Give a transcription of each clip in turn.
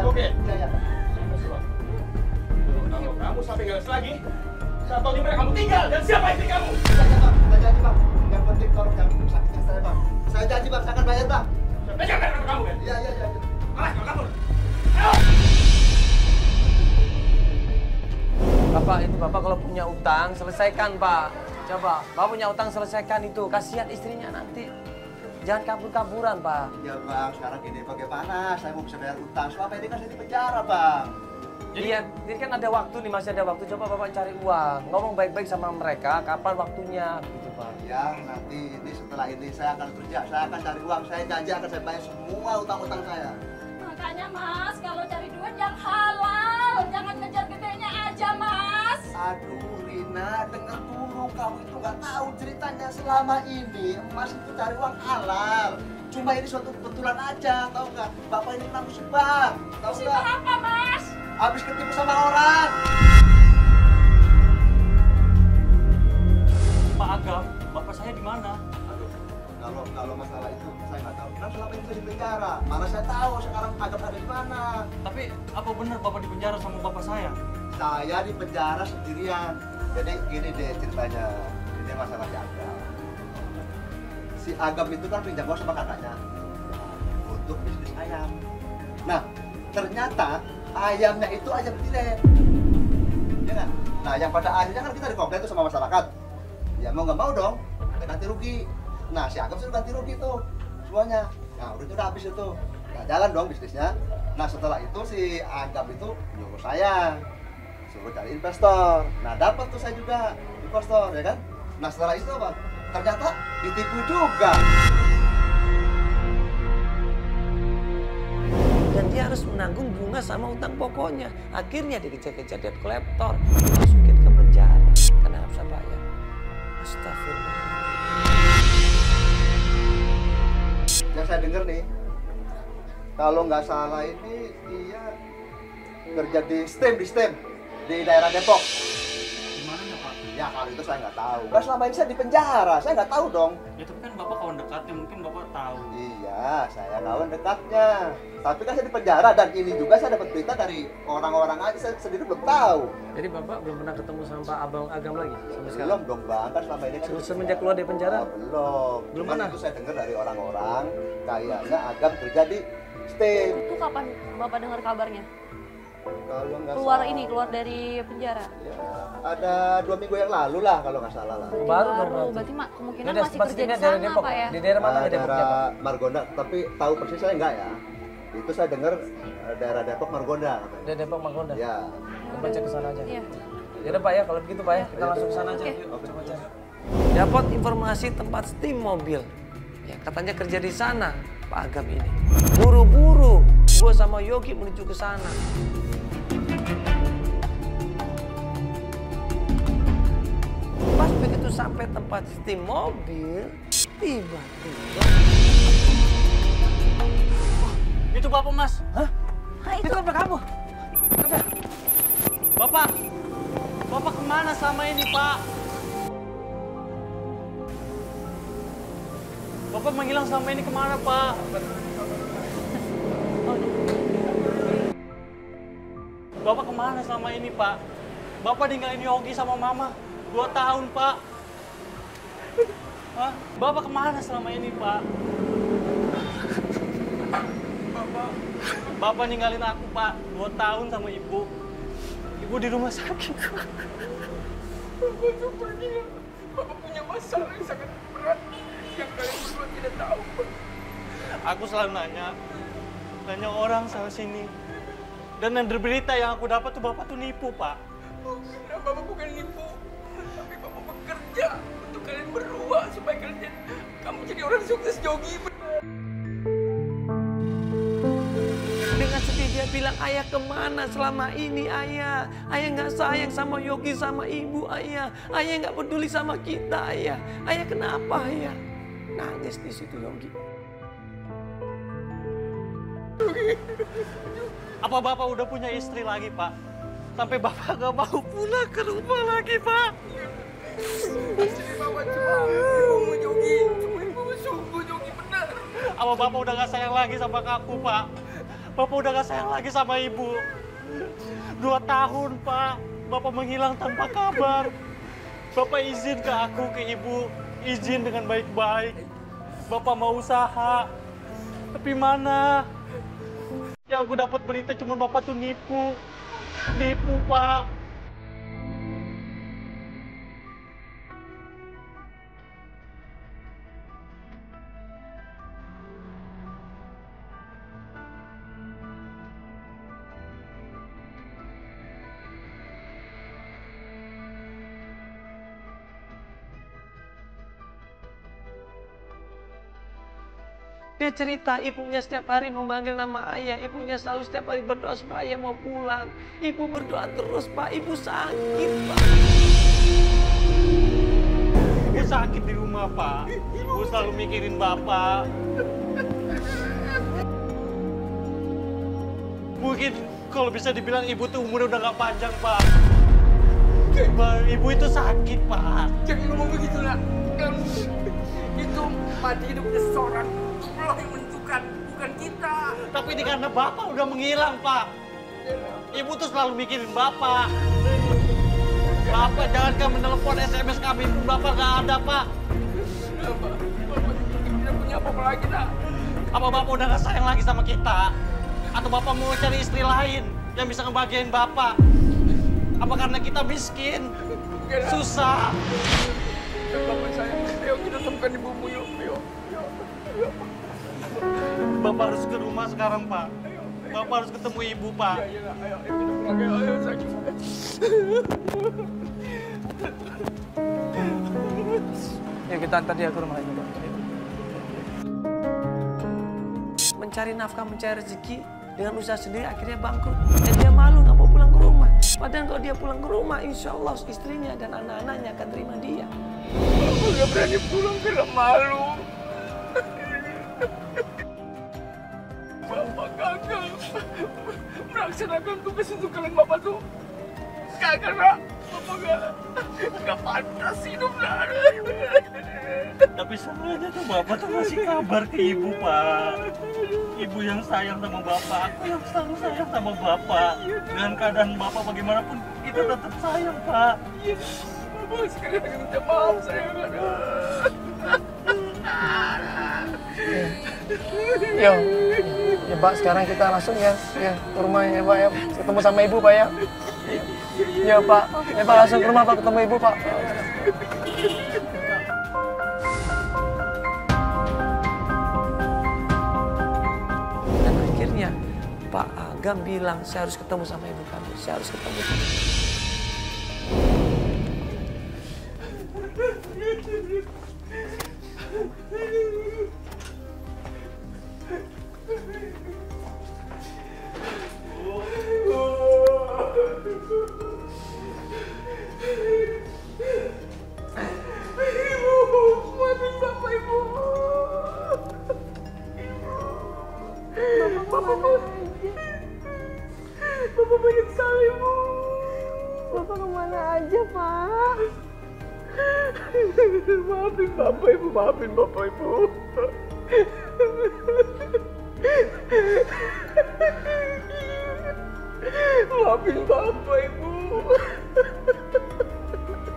Oke. Kalau kamu sampai ngeles lagi, saya tahu di mana kamu tinggal dan siapa istri kamu. Saya janji bang, yang penting tolong jangan sakitin saya bang. Saya janji bang, saya akan bayar bang. Saya pegang kan kamu kan? Iya. Alas, kalau kabur. Ayo! Bapak, itu Bapak kalau punya utang, selesaikan Pak. Coba, Bapak punya utang, selesaikan itu. Kasihan istrinya nanti. Jangan kabur-kaburan, Pak. Ya bang, sekarang gini bagaimana? Saya mau bisa bayar utang. Selama ini kan saya di penjara bang. Jadi kan ada waktu nih, masih ada waktu. Coba Bapak cari uang. Ngomong baik-baik sama mereka, kapan waktunya, gitu Pak. Ya, nanti ini setelah ini saya akan kerja. Saya akan cari uang. Saya janji akan saya bayar semua utang-utang saya. Makanya Mas, kalau cari duit yang halal, jangan ngejar gedenya aja Mas. Aduh Rina, dengar dulu. Kamu itu nggak tahu ceritanya selama ini. Emas itu cari uang halal. Cuma ini suatu kebetulan aja, tahu nggak? Bapak ini kena musibah, tahu Musibah nggak? apa Mas? Habis ketipu sama orang. Pak Agam, bapak saya di mana? Aduh, kalau masalah itu saya nggak tahu. Kan selama ini saya di penjara. Mana saya tahu sekarang Agam ada di mana. Tapi apa benar bapak di penjara sama bapak saya? Saya di penjara sendirian. Jadi gini deh ceritanya. Ini masalah si Agam. Si Agam itu kan pinjam uang sama kakaknya untuk bisnis ayam. Nah, ternyata ayamnya itu ayam tiren. Ya kan? Nah, yang pada akhirnya kan kita dikomplain tuh sama masyarakat. Ya mau nggak mau dong, kita ganti rugi. Nah, si Agam suruh ganti rugi tuh semuanya. Nah, udah habis itu. Nggak jalan dong bisnisnya. Nah, setelah itu si Agam itu nyuruh saya suruh cari investor. Nah, dapat tuh saya juga investor, ya kan? Nah, setelah itu apa? Ternyata ditipu juga. Dan dia harus menanggung bunga sama utang pokoknya. Akhirnya dikejar-kejar debt collector, masukin ke penjara karena harus bayar. Astagfirullah. Yang saya dengar nih, kalau nggak salah ini dia kerja di STEM di daerah Depok. Gimana Pak? Ya kalau itu saya nggak tahu. Kan selama ini saya di penjara, saya nggak tahu dong. Ya tapi kan bapak kawan dekatnya, mungkin bapak tahu. Iya, saya kawan dekatnya. Tapi kan saya di penjara dan ini juga saya dapat berita dari orang-orang aja, saya sendiri belum tahu. Jadi Bapak belum pernah ketemu sama Pak Abang Agam lagi sampai sekarang? Belum dong bang, kan selama ini kan Semenjak keluar dari penjara? belum. Belum Cuman mana? itu saya dengar dari orang-orang, kayaknya Agam kerja di STEM. Itu kapan Bapak dengar kabarnya? Kalau nggak Keluar dari penjara? Ya, ada 2 minggu yang lalu lah kalau nggak salah lah. Baru dong berarti. Berarti kemungkinan Dia masih tempat kerja di sini dari sana Depok. Pak ya? Di daerah mana di Depok? Daerah Margonda, tapi tahu persis saya enggak ya. Itu saya dengar daerah Depok Margonda katanya. Di Depok Margonda. Ya. Kita cek ke sana aja. Iya. Ya udah Pak ya, kalau begitu Pak ya, kita langsung ke sana aja. Oke. Yuk, coba cari. Dapat informasi tempat steam mobil. Ya, katanya kerja di sana, Pak Agam ini. Buru-buru, gue sama Yogi menuju ke sana. Pas begitu sampai tempat steam mobil, tiba-tiba. Itu bapak Mas. Hah? Itu apa kamu? Bapak, bapak kemana selama ini Pak? Bapak menghilang selama ini kemana Pak? Bapak kemana selama ini Pak? Bapak ninggalin Yogi sama Mama 2 tahun Pak. Hah? Bapak kemana selama ini Pak? Bapak ninggalin aku Pak 2 tahun sama Ibu. Ibu di rumah sakit. Bapak tuh pergi. Bapak punya masalah yang sangat berat yang kalian berdua tidak tahu. Aku selalu nanya orang sana sini. Dan yang berita yang aku dapat tuh Bapak tuh nipu Pak. Nah, Bapak bukan nipu, tapi Bapak bekerja untuk kalian berdua supaya kamu jadi orang sukses Yogi. Dengan sedih dia bilang, ayah kemana selama ini ayah? Ayah nggak sayang sama Yogi sama ibu ayah. Ayah nggak peduli sama kita ayah. Ayah kenapa ayah? Nangis di situ Yogi. Apa Bapak udah punya istri lagi Pak? Sampai Bapak gak mau pulang ke rumah lagi, Pak. Asli Bapak cuma ibumu Yogi. Cuma ibumu sungguh Yogi benar. Apa Bapak udah gak sayang lagi sama aku, Pak? Bapak udah gak sayang lagi sama Ibu. 2 tahun, Pak. Bapak menghilang tanpa kabar. Bapak izin ke aku, ke Ibu. Izin dengan baik-baik. Bapak mau usaha. Tapi mana? Yang aku dapat berita cuma Bapak tuh nipu. Nipu, Pak. Dia cerita ibunya setiap hari memanggil nama ayah. Ibunya selalu setiap hari berdoa supaya ayah mau pulang. Ibu berdoa terus, Pak. Ibu sakit, Pak. Ibu sakit di rumah, Pak. Ibu selalu mikirin Bapak. Mungkin kalau bisa dibilang Ibu tuh umurnya udah gak panjang, Pak. Ibu itu sakit, Pak. Jangan ngomong begitu, nak. Itu mati hidupnya seseorang. Allah yang menentukan, bukan kita. Tapi ini karena Bapak udah menghilang, Pak. Ibu tuh selalu mikirin Bapak. Bapak jangan menelepon SMS kami pun Bapak gak ada, Pak. Bapak tidak punya apa-apa lagi, nak. Apa Bapak udah gak sayang lagi sama kita? Atau Bapak mau cari istri lain yang bisa ngebahagiain Bapak? Apa karena kita miskin? Susah? Bapak sayang, ayo kita temukan ibumu, yuk. Bapak harus ke rumah sekarang, Pak. Bapak harus ketemu Ibu, Pak. Ayo kita pulang, ayo sakit. Ya kita antar dia ke rumah ini, Pak. Mencari nafkah, mencari rezeki dengan usaha sendiri akhirnya bangkrut. Dan dia malu nggak mau pulang ke rumah. Padahal kalau dia pulang ke rumah, insya Allah istrinya dan anak-anaknya akan terima dia. Bapak nggak berani pulang karena malu. Bapak gagal melaksanakan tugas untuk kalian. Bapak tuh gagal, nak. Bapak nggak pantas hidup, nak. Tapi sebenarnya tuh Bapak tuh ngasih kabar ke Ibu, Pak. Ibu yang sayang sama Bapak, aku yang selalu sayang sama Bapak. Dengan keadaan Bapak bagaimanapun, kita tetap sayang, Pak. Bapak sekali lagi minta maaf, sayang. Yo, ya Pak, sekarang kita langsung ya ke rumahnya Pak ya, ketemu sama Ibu Pak ya. Ya Pak, langsung ke rumah Pak, ketemu Ibu Pak. Dan akhirnya Pak Agam bilang, saya harus ketemu sama ibu kamu, saya harus ketemu. Bapak banyak salah, Ibu. Bapak kemana aja, Pak? Maafin Bapak, Ibu. Maafin Bapak, Ibu. Maafin Bapak, Ibu.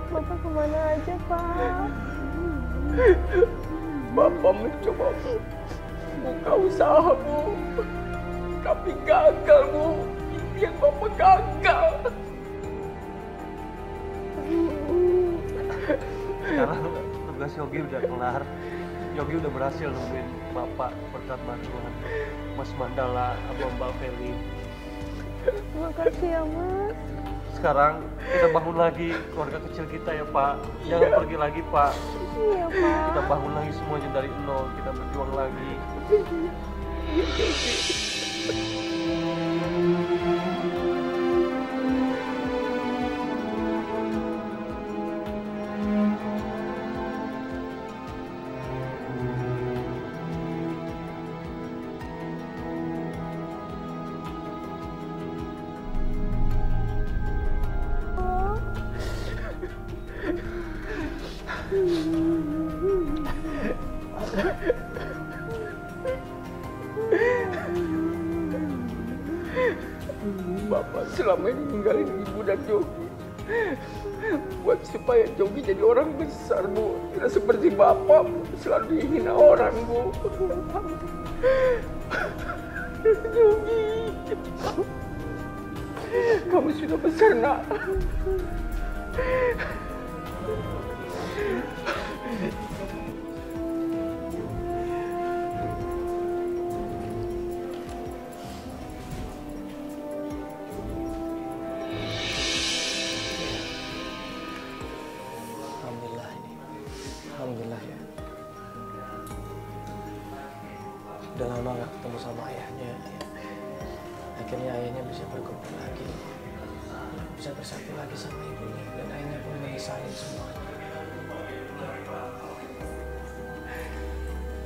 Bapak kemana aja, Pak? Bapak mencoba buka usaha, Bu. Tapi gagal, Bu. Impian Bapak gagal. Sekarang tugas Yogi udah kelar. Yogi udah berhasil nemuin Bapak berkat bantuan Mas Mandala sama Mbak Feli. Makasih ya, Mas. Sekarang kita bangun lagi keluarga kecil kita ya Pak. Jangan pergi lagi Pak. Iya, Pak. Kita bangun lagi semuanya dari nol. Kita berjuang lagi. selama ini ninggalin ibu dan Jogi. Buat supaya Jogi jadi orang besar, Bu. Tidak seperti Bapak, selalu dihina orang, Bu. Jogi, kamu sudah besar, Nak. Alhamdulillah ya. Udah lama gak ketemu sama ayahnya ya. Akhirnya ayahnya bisa berkumpul lagi, bisa bersatu lagi sama ibunya, dan ayahnya pun menyesali semuanya.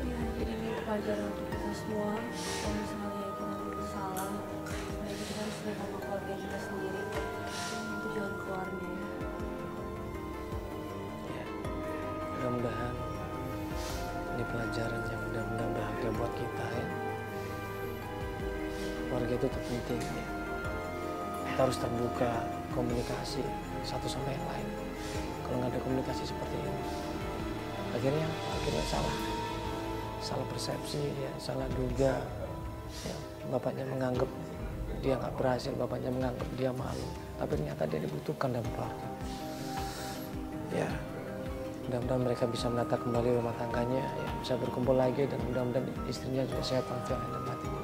Ya, jadi ini pelajaran untuk kita semua. Kalau misalnya kita bersalah, baik itu kan sudah sama keluarga kita sendiri, itu jangan keluarnya ya. Ya, mudah-mudahan ini pelajaran yang benar-benar berharga buat kita ya. Keluarga itu terpenting ya. Kita harus terbuka komunikasi satu sama yang lain. Kalau nggak ada komunikasi seperti ini, akhirnya salah persepsi ya, salah duga ya. Bapaknya menganggap dia nggak berhasil, bapaknya menganggap dia malu, tapi ternyata dia dibutuhkan dalam keluarga ya. Mudah-mudahan mereka bisa menata kembali rumah tangganya ya, bisa berkumpul lagi, dan mudah-mudahan istrinya juga sehat walafiat dan batin.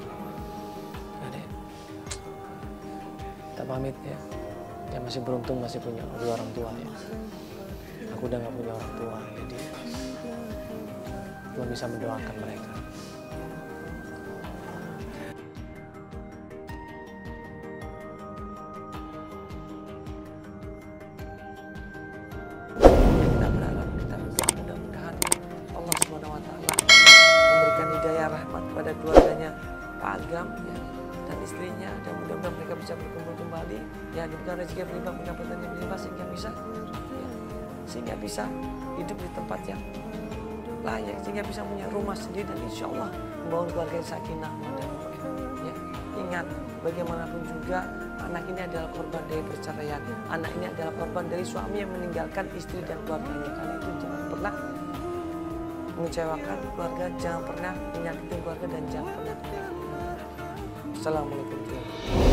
Kita pamit ya. Yang masih beruntung masih punya dua orang tua ya. Aku udah nggak punya orang tua, jadi belum bisa mendoakan mereka. Kita berharap, kita mudah-mudahan Allah SWT memberikan hidayah rahmat pada keluarganya Pak Agam ya, dan istrinya, dan mudah-mudahan mereka bisa berkumpul kembali ya, diberikan rezeki berlimpah, pendapatan yang berlimpah, sehingga bisa hidup di tempat yang layak, sehingga bisa punya rumah sendiri, dan insya Allah membangun keluarga yang sakinah mawaddah ya. Ingat, bagaimanapun juga anak ini adalah korban dari perceraian, anak ini adalah korban dari suami yang meninggalkan istri dan keluarganya. Karena itu jangan pernah mengecewakan keluarga, jangan pernah menyakiti keluarga, dan jangan pernah. Assalamualaikum warahmatullahi wabarakatuh.